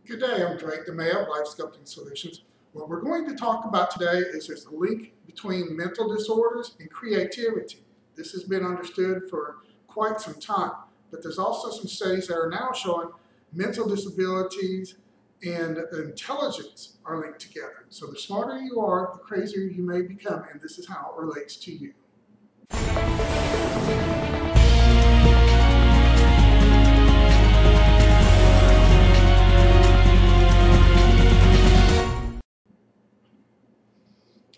Good day, I'm Drake DeMay of Life Sculpting Solutions. What we're going to talk about today is there's a link between mental disorders and creativity. This has been understood for quite some time, but there's also some studies that are now showing mental disabilities and intelligence are linked together. So the smarter you are, the crazier you may become, and this is how it relates to you.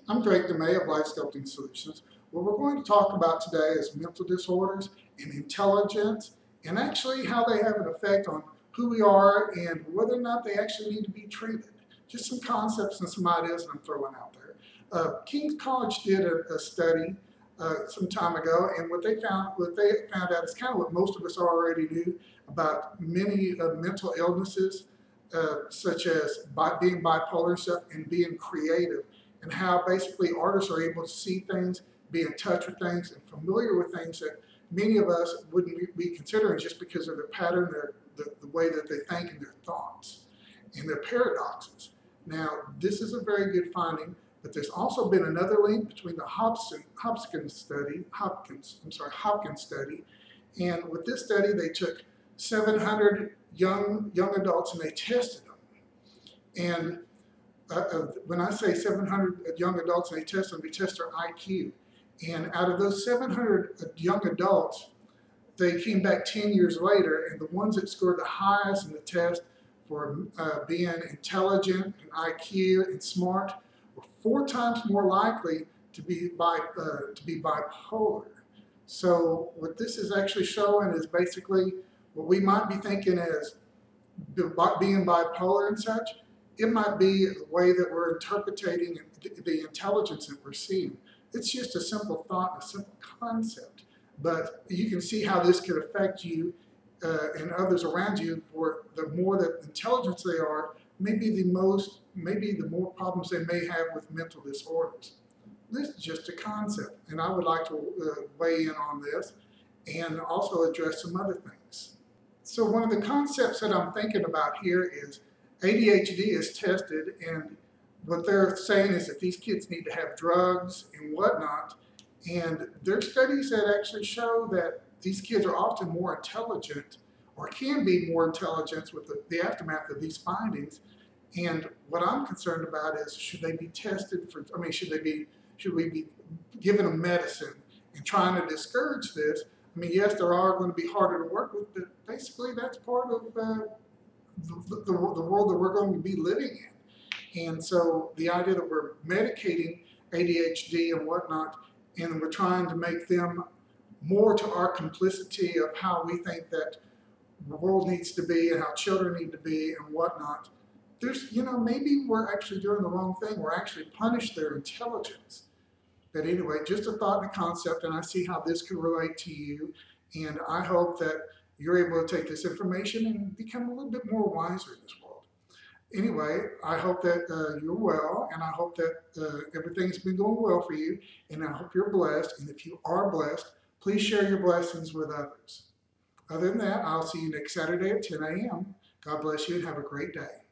I'm Drake DeMay of Life Sculpting Solutions. What we're going to talk about today is mental disorders and intelligence, and actually how they have an effect on who we are and whether or not they actually need to be treated. Just some concepts and some ideas that I'm throwing out there. King's College did a study some time ago, and what they found out is kind of what most of us already knew about many mental illnesses, such as being bipolar and stuff, and being creative. And how basically artists are able to see things, be in touch with things, and familiar with things that many of us wouldn't be considering just because of their pattern, the way that they think and their thoughts, and their paradoxes. Now, this is a very good finding, but there's also been another link between the Hopkins study, and with this study, they took 700 young adults and they tested them. And when I say 700 young adults and they test them, they test their IQ. And out of those 700 young adults, they came back 10 years later, and the ones that scored the highest in the test for being intelligent and IQ and smart were 4 times more likely to be bipolar. So what this is actually showing is basically what we might be thinking as being bipolar and such. It might be the way that we're interpreting the intelligence that we're seeing. It's just a simple thought, a simple concept. But you can see how this could affect you and others around you. For the more that intelligent they are, maybe the more problems they may have with mental disorders. This is just a concept, and I would like to weigh in on this and also address some other things. So one of the concepts that I'm thinking about here is ADHD is tested, and what they're saying is that these kids need to have drugs and whatnot, and there are studies that actually show that these kids are often more intelligent, or can be more intelligent with the aftermath of these findings. And what I'm concerned about is, should they be tested for, should we be giving them medicine and trying to discourage this? I mean, yes, there are going to be harder to work with, but basically that's part of the world that we're going to be living in. And so the idea that we're medicating ADHD and whatnot, and we're trying to make them more to our complicity of how we think that the world needs to be and how children need to be and whatnot, there's, maybe we're actually doing the wrong thing. We're actually punish their intelligence. But anyway, just a thought and a concept, and I see how this can relate to you, and I hope that you're able to take this information and become a little bit more wiser in this world. Anyway, I hope that you're well, and I hope that everything's been going well for you, and I hope you're blessed. And if you are blessed, please share your blessings with others. Other than that, I'll see you next Saturday at 10 a.m. God bless you and have a great day.